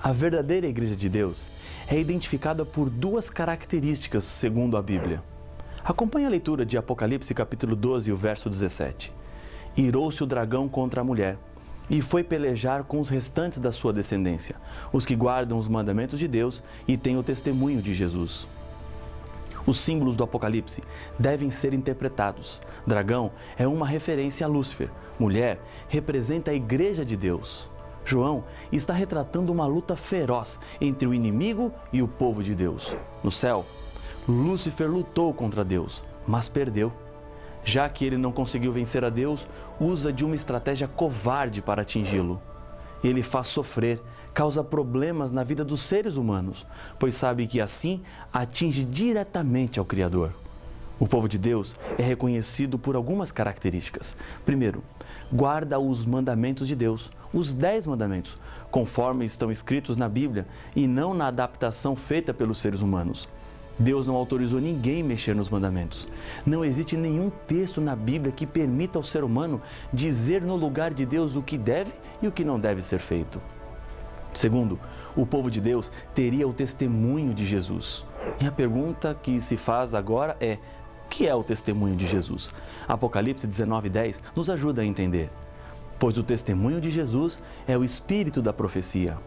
A verdadeira Igreja de Deus é identificada por duas características, segundo a Bíblia. Acompanhe a leitura de Apocalipse capítulo 12, o verso 17. Irou-se o dragão contra a mulher, e foi pelejar com os restantes da sua descendência, os que guardam os mandamentos de Deus e têm o testemunho de Jesus. Os símbolos do Apocalipse devem ser interpretados. Dragão é uma referência a Lúcifer. Mulher representa a Igreja de Deus. João está retratando uma luta feroz entre o inimigo e o povo de Deus. No céu, Lúcifer lutou contra Deus, mas perdeu. Já que ele não conseguiu vencer a Deus, usa de uma estratégia covarde para atingi-lo. Ele faz sofrer, causa problemas na vida dos seres humanos, pois sabe que assim atinge diretamente ao Criador. O povo de Deus é reconhecido por algumas características. Primeiro, guarda os mandamentos de Deus, os 10 mandamentos, conforme estão escritos na Bíblia e não na adaptação feita pelos seres humanos. Deus não autorizou ninguém mexer nos mandamentos. Não existe nenhum texto na Bíblia que permita ao ser humano dizer no lugar de Deus o que deve e o que não deve ser feito. Segundo, o povo de Deus teria o testemunho de Jesus. E a pergunta que se faz agora é: o que é o testemunho de Jesus? Apocalipse 19:10 nos ajuda a entender. Pois o testemunho de Jesus é o espírito da profecia.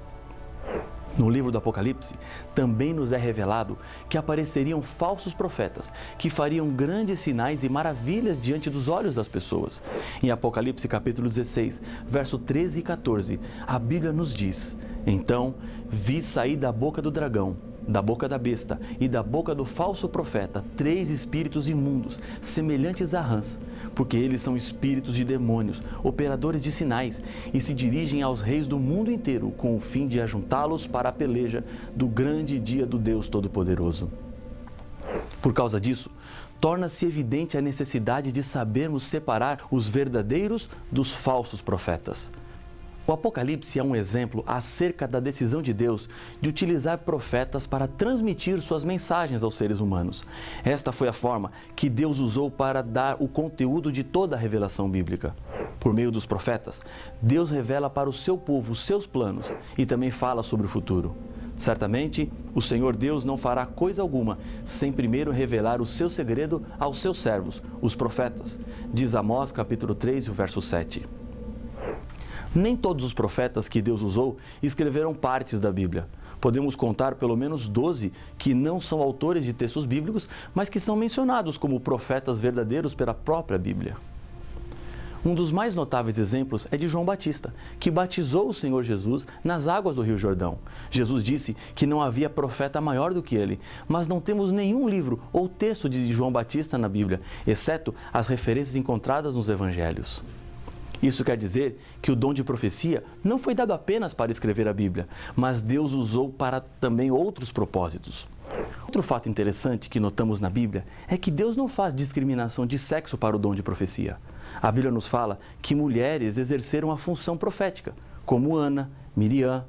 No livro do Apocalipse, também nos é revelado que apareceriam falsos profetas, que fariam grandes sinais e maravilhas diante dos olhos das pessoas. Em Apocalipse capítulo 16, verso 13 e 14, a Bíblia nos diz: Então vi sair da boca do dragão, da boca da besta e da boca do falso profeta 3 espíritos imundos, semelhantes a rãs, porque eles são espíritos de demônios, operadores de sinais, e se dirigem aos reis do mundo inteiro com o fim de ajuntá-los para a peleja do grande dia do Deus Todo-Poderoso. Por causa disso, torna-se evidente a necessidade de sabermos separar os verdadeiros dos falsos profetas. O Apocalipse é um exemplo acerca da decisão de Deus de utilizar profetas para transmitir suas mensagens aos seres humanos. Esta foi a forma que Deus usou para dar o conteúdo de toda a revelação bíblica. Por meio dos profetas, Deus revela para o seu povo os seus planos e também fala sobre o futuro. Certamente, o Senhor Deus não fará coisa alguma sem primeiro revelar o seu segredo aos seus servos, os profetas, diz Amós capítulo 3, o verso 7. Nem todos os profetas que Deus usou escreveram partes da Bíblia. Podemos contar pelo menos 12 que não são autores de textos bíblicos, mas que são mencionados como profetas verdadeiros pela própria Bíblia. Um dos mais notáveis exemplos é de João Batista, que batizou o Senhor Jesus nas águas do Rio Jordão. Jesus disse que não havia profeta maior do que ele, mas não temos nenhum livro ou texto de João Batista na Bíblia, exceto as referências encontradas nos Evangelhos. Isso quer dizer que o dom de profecia não foi dado apenas para escrever a Bíblia, mas Deus usou para também outros propósitos. Outro fato interessante que notamos na Bíblia é que Deus não faz discriminação de sexo para o dom de profecia. A Bíblia nos fala que mulheres exerceram a função profética, como Ana, Miriam,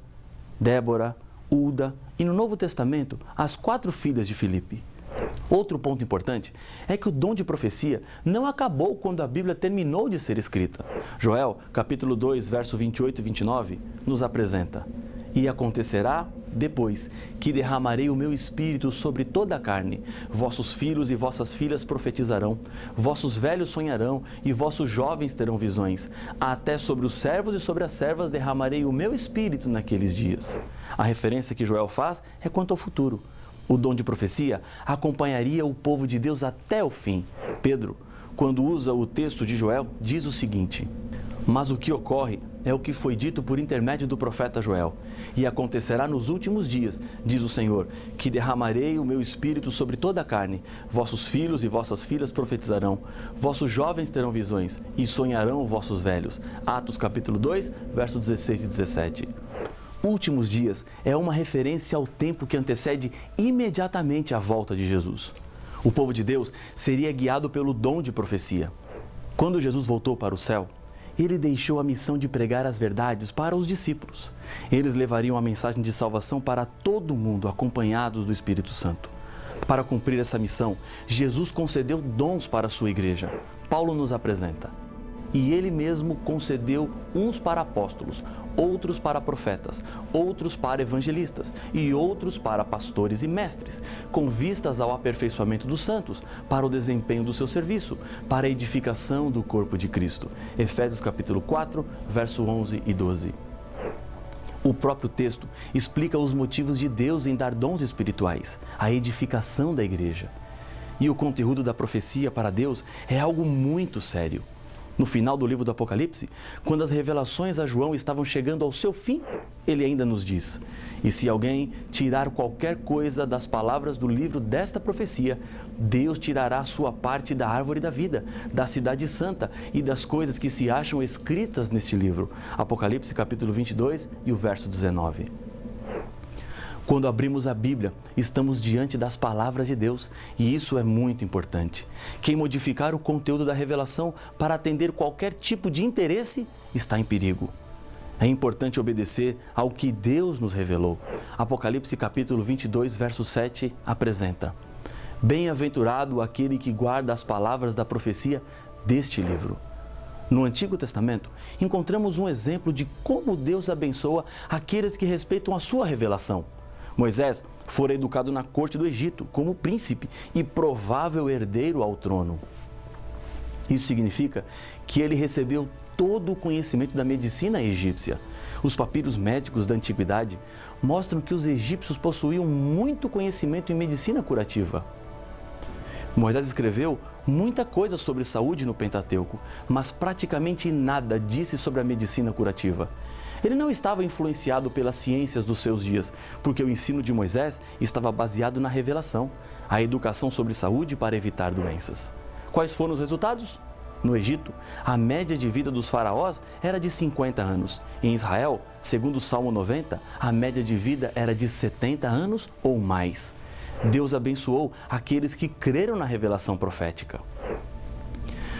Débora, Ulda e no Novo Testamento, as 4 filhas de Filipe. Outro ponto importante é que o dom de profecia não acabou quando a Bíblia terminou de ser escrita. Joel, capítulo 2, verso 28 e 29, nos apresenta: E acontecerá depois que derramarei o meu espírito sobre toda a carne. Vossos filhos e vossas filhas profetizarão, vossos velhos sonharão e vossos jovens terão visões. Até sobre os servos e sobre as servas derramarei o meu espírito naqueles dias. A referência que Joel faz é quanto ao futuro. O dom de profecia acompanharia o povo de Deus até o fim. Pedro, quando usa o texto de Joel, diz o seguinte: Mas o que ocorre é o que foi dito por intermédio do profeta Joel. E acontecerá nos últimos dias, diz o Senhor, que derramarei o meu espírito sobre toda a carne. Vossos filhos e vossas filhas profetizarão, vossos jovens terão visões e sonharão vossos velhos. Atos capítulo 2, versos 16 e 17. Últimos dias é uma referência ao tempo que antecede imediatamente a volta de Jesus. O povo de Deus seria guiado pelo dom de profecia. Quando Jesus voltou para o céu, ele deixou a missão de pregar as verdades para os discípulos. Eles levariam a mensagem de salvação para todo mundo, acompanhados do Espírito Santo. Para cumprir essa missão, Jesus concedeu dons para a sua igreja. Paulo nos apresenta: e ele mesmo concedeu uns para apóstolos, outros para profetas, outros para evangelistas e outros para pastores e mestres, com vistas ao aperfeiçoamento dos santos, para o desempenho do seu serviço, para a edificação do corpo de Cristo. Efésios capítulo 4, verso 11 e 12. O próprio texto explica os motivos de Deus em dar dons espirituais, a edificação da igreja. E o conteúdo da profecia para Deus é algo muito sério. No final do livro do Apocalipse, quando as revelações a João estavam chegando ao seu fim, ele ainda nos diz: e se alguém tirar qualquer coisa das palavras do livro desta profecia, Deus tirará a sua parte da árvore da vida, da cidade santa e das coisas que se acham escritas neste livro. Apocalipse capítulo 22 e o verso 19. Quando abrimos a Bíblia, estamos diante das palavras de Deus e isso é muito importante. Quem modificar o conteúdo da revelação para atender qualquer tipo de interesse está em perigo. É importante obedecer ao que Deus nos revelou. Apocalipse capítulo 22, verso 7 apresenta: bem-aventurado aquele que guarda as palavras da profecia deste livro. No Antigo Testamento, encontramos um exemplo de como Deus abençoa aqueles que respeitam a sua revelação. Moisés fora educado na corte do Egito como príncipe e provável herdeiro ao trono. Isso significa que ele recebeu todo o conhecimento da medicina egípcia. Os papiros médicos da antiguidade mostram que os egípcios possuíam muito conhecimento em medicina curativa. Moisés escreveu muita coisa sobre saúde no Pentateuco, mas praticamente nada disse sobre a medicina curativa. Ele não estava influenciado pelas ciências dos seus dias, porque o ensino de Moisés estava baseado na revelação, a educação sobre saúde para evitar doenças. Quais foram os resultados? No Egito, a média de vida dos faraós era de 50 anos. Em Israel, segundo o Salmo 90, a média de vida era de 70 anos ou mais. Deus abençoou aqueles que creram na revelação profética.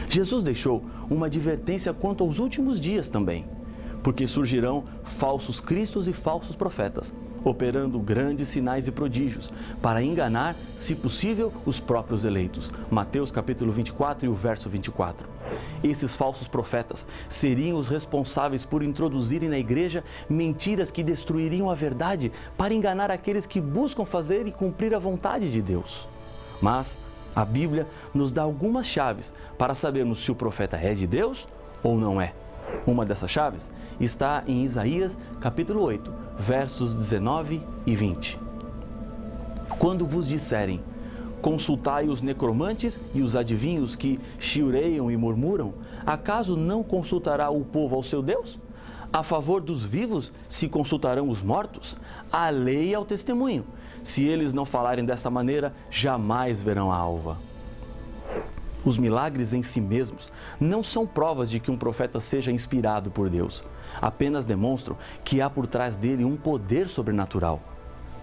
Jesus deixou uma advertência quanto aos últimos dias também, porque surgirão falsos cristos e falsos profetas, operando grandes sinais e prodígios, para enganar, se possível, os próprios eleitos. Mateus capítulo 24 e o verso 24. Esses falsos profetas seriam os responsáveis por introduzirem na igreja mentiras que destruiriam a verdade para enganar aqueles que buscam fazer e cumprir a vontade de Deus. Mas a Bíblia nos dá algumas chaves para sabermos se o profeta é de Deus ou não é. Uma dessas chaves está em Isaías capítulo 8, versos 19 e 20. Quando vos disserem: consultai os necromantes e os adivinhos que chiureiam e murmuram, acaso não consultará o povo ao seu Deus? A favor dos vivos se consultarão os mortos? A lei é o testemunho. Se eles não falarem desta maneira, jamais verão a alva. Os milagres em si mesmos não são provas de que um profeta seja inspirado por Deus. Apenas demonstram que há por trás dele um poder sobrenatural.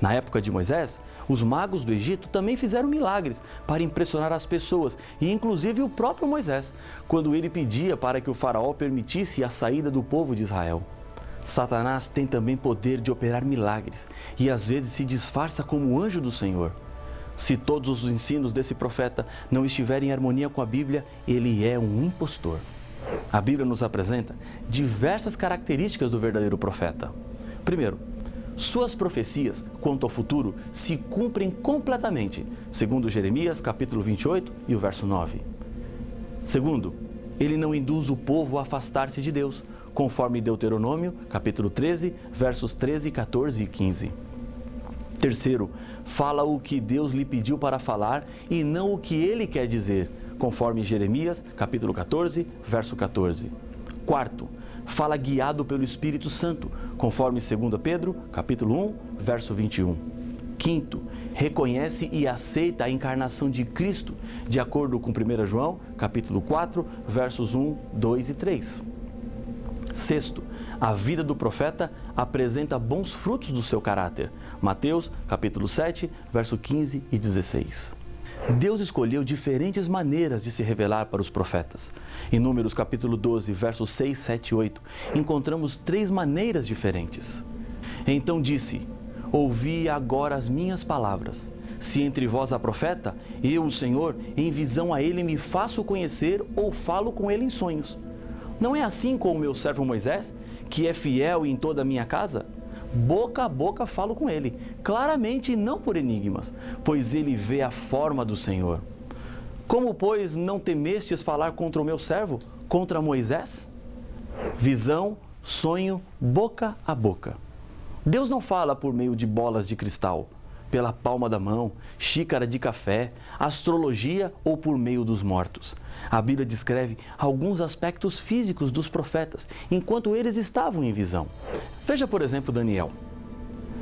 Na época de Moisés, os magos do Egito também fizeram milagres para impressionar as pessoas, e inclusive o próprio Moisés, quando ele pedia para que o faraó permitisse a saída do povo de Israel. Satanás tem também poder de operar milagres e às vezes se disfarça como anjo do Senhor. Se todos os ensinos desse profeta não estiverem em harmonia com a Bíblia, ele é um impostor. A Bíblia nos apresenta diversas características do verdadeiro profeta. Primeiro, suas profecias quanto ao futuro se cumprem completamente, segundo Jeremias capítulo 28 e o verso 9. Segundo, ele não induz o povo a afastar-se de Deus, conforme Deuteronômio capítulo 13, versos 13, 14 e 15. Terceiro, fala o que Deus lhe pediu para falar e não o que ele quer dizer, conforme Jeremias, capítulo 14, verso 14. Quarto, fala guiado pelo Espírito Santo, conforme 2 Pedro, capítulo 1, verso 21. Quinto, reconhece e aceita a encarnação de Cristo, de acordo com 1 João, capítulo 4, versos 1, 2 e 3. Sexto, a vida do profeta apresenta bons frutos do seu caráter. Mateus, capítulo 7, verso 15 e 16. Deus escolheu diferentes maneiras de se revelar para os profetas. Em Números, capítulo 12, versos 6, 7 e 8, encontramos 3 maneiras diferentes. Então disse: ouvi agora as minhas palavras. Se entre vós há profeta, eu, o Senhor, em visão a ele me faço conhecer ou falo com ele em sonhos. Não é assim com o meu servo Moisés, que é fiel em toda a minha casa? Boca a boca falo com ele, claramente e não por enigmas, pois ele vê a forma do Senhor. Como, pois, não temestes falar contra o meu servo, contra Moisés? Visão, sonho, boca a boca. Deus não fala por meio de bolas de cristal, pela palma da mão, xícara de café, astrologia ou por meio dos mortos. A Bíblia descreve alguns aspectos físicos dos profetas, enquanto eles estavam em visão. Veja, por exemplo, Daniel.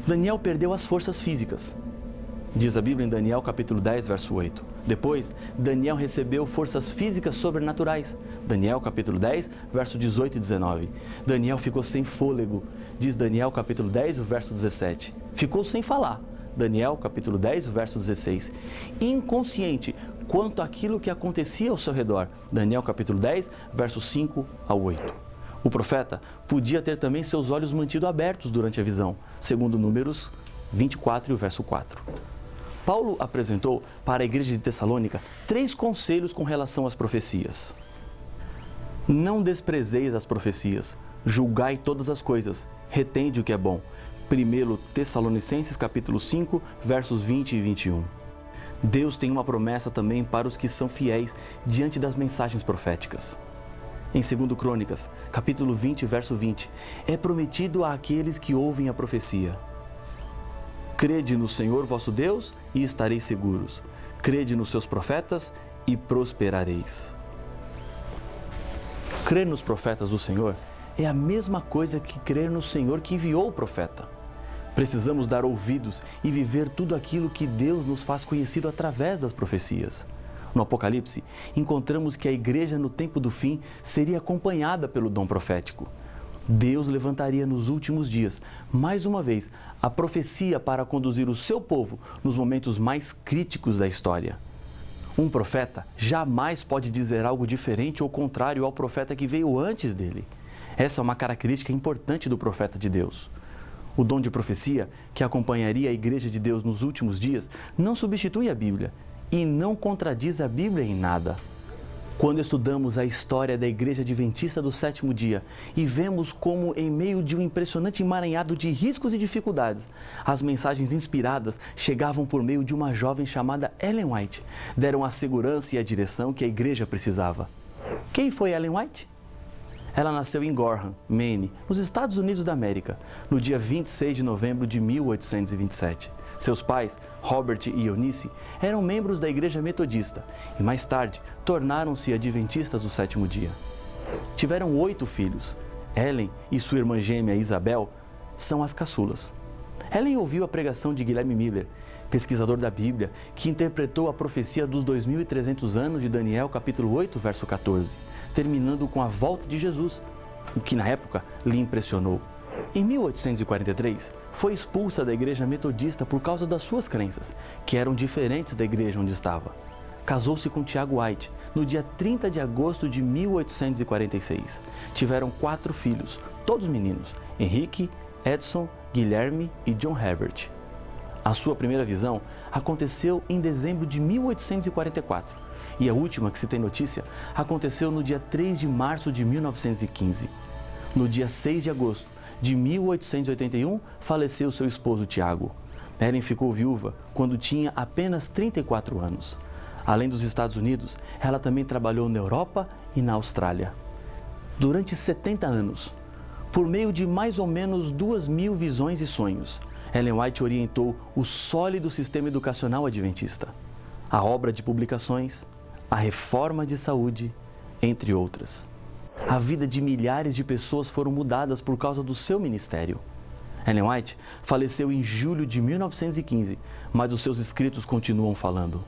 Daniel perdeu as forças físicas. Diz a Bíblia em Daniel capítulo 10, verso 8. Depois, Daniel recebeu forças físicas sobrenaturais. Daniel capítulo 10, verso 18 e 19. Daniel ficou sem fôlego. Diz Daniel capítulo 10, verso 17. Ficou sem falar. Daniel capítulo 10, verso 16. Inconsciente quanto àquilo que acontecia ao seu redor. Daniel capítulo 10, versos 5 ao 8. O profeta podia ter também seus olhos mantidos abertos durante a visão, segundo Números 24 e o verso 4. Paulo apresentou para a igreja de Tessalônica 3 conselhos com relação às profecias. Não desprezeis as profecias, julgai todas as coisas, retende o que é bom. 1 Tessalonicenses capítulo 5, versos 20 e 21. Deus tem uma promessa também para os que são fiéis diante das mensagens proféticas. Em 2 Crônicas, capítulo 20, verso 20, é prometido àqueles que ouvem a profecia: crede no Senhor vosso Deus e estareis seguros. Crede nos seus profetas e prosperareis. Crer nos profetas do Senhor é a mesma coisa que crer no Senhor que enviou o profeta. Precisamos dar ouvidos e viver tudo aquilo que Deus nos faz conhecido através das profecias. No Apocalipse, encontramos que a igreja no tempo do fim seria acompanhada pelo dom profético. Deus levantaria nos últimos dias, mais uma vez, a profecia para conduzir o seu povo nos momentos mais críticos da história. Um profeta jamais pode dizer algo diferente ou contrário ao profeta que veio antes dele. Essa é uma característica importante do profeta de Deus. O dom de profecia, que acompanharia a igreja de Deus nos últimos dias, não substitui a Bíblia e não contradiz a Bíblia em nada. Quando estudamos a história da Igreja Adventista do Sétimo Dia e vemos como, em meio de um impressionante emaranhado de riscos e dificuldades, as mensagens inspiradas chegavam por meio de uma jovem chamada Ellen White, deram a segurança e a direção que a igreja precisava. Quem foi Ellen White? Ela nasceu em Gorham, Maine, nos Estados Unidos da América, no dia 26 de novembro de 1827. Seus pais, Robert e Eunice, eram membros da Igreja Metodista e mais tarde tornaram-se adventistas do sétimo dia. Tiveram 8 filhos. Ellen e sua irmã gêmea Isabel são as caçulas. Ellen ouviu a pregação de Guilherme Miller, pesquisador da Bíblia, que interpretou a profecia dos 2.300 anos de Daniel, capítulo 8, verso 14, terminando com a volta de Jesus, o que na época lhe impressionou. Em 1843, foi expulsa da igreja metodista por causa das suas crenças, que eram diferentes da igreja onde estava. Casou-se com Tiago White no dia 30 de agosto de 1846. Tiveram 4 filhos, todos meninos: Henrique, Edson, Guilherme e John Herbert. A sua primeira visão aconteceu em dezembro de 1844 e a última que se tem notícia aconteceu no dia 3 de março de 1915. No dia 6 de agosto de 1881, faleceu seu esposo Tiago. Ellen ficou viúva quando tinha apenas 34 anos. Além dos Estados Unidos, ela também trabalhou na Europa e na Austrália. Durante 70 anos, por meio de mais ou menos 2.000 visões e sonhos, Ellen White orientou o sólido sistema educacional adventista, a obra de publicações, a reforma de saúde, entre outras. A vida de milhares de pessoas foram mudadas por causa do seu ministério. Ellen White faleceu em julho de 1915, mas os seus escritos continuam falando.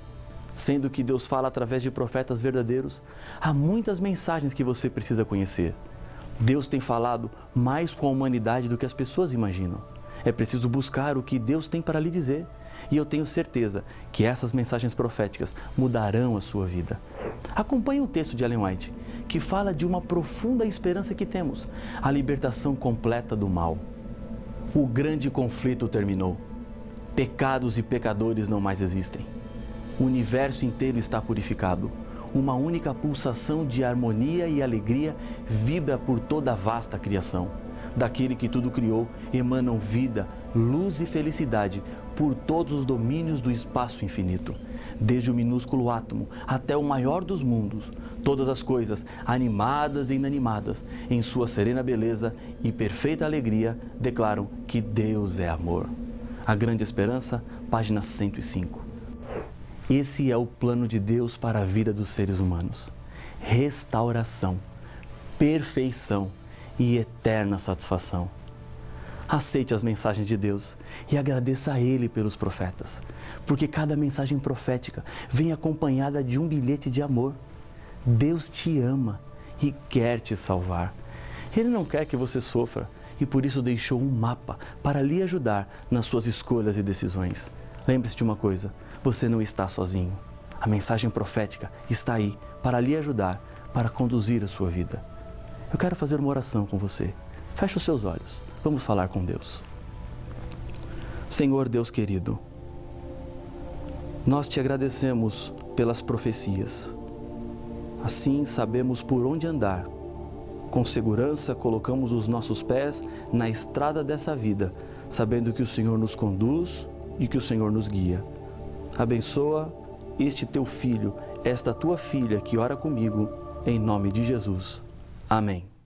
Sendo que Deus fala através de profetas verdadeiros, há muitas mensagens que você precisa conhecer. Deus tem falado mais com a humanidade do que as pessoas imaginam. É preciso buscar o que Deus tem para lhe dizer. E eu tenho certeza que essas mensagens proféticas mudarão a sua vida. Acompanhe o texto de Ellen White, que fala de uma profunda esperança que temos, a libertação completa do mal. O grande conflito terminou. Pecados e pecadores não mais existem. O universo inteiro está purificado. uma única pulsação de harmonia e alegria vibra por toda a vasta criação. Daquele que tudo criou, emanam vida, luz e felicidade por todos os domínios do espaço infinito. Desde o minúsculo átomo até o maior dos mundos, todas as coisas, animadas e inanimadas, em sua serena beleza e perfeita alegria, declaram que Deus é amor. A Grande Esperança, página 105. Esse é o plano de Deus para a vida dos seres humanos. Restauração, perfeição e eterna satisfação. Aceite as mensagens de Deus e agradeça a Ele pelos profetas, porque cada mensagem profética vem acompanhada de um bilhete de amor. Deus te ama e quer te salvar. Ele não quer que você sofra e por isso deixou um mapa para lhe ajudar nas suas escolhas e decisões. Lembre-se de uma coisa, você não está sozinho. A mensagem profética está aí para lhe ajudar, para conduzir a sua vida. Eu quero fazer uma oração com você. Feche os seus olhos. Vamos falar com Deus. Senhor Deus querido, nós te agradecemos pelas profecias. Assim sabemos por onde andar. Com segurança colocamos os nossos pés na estrada dessa vida, sabendo que o Senhor nos conduz e que o Senhor nos guia. Abençoa este teu filho, esta tua filha que ora comigo, em nome de Jesus. Amém.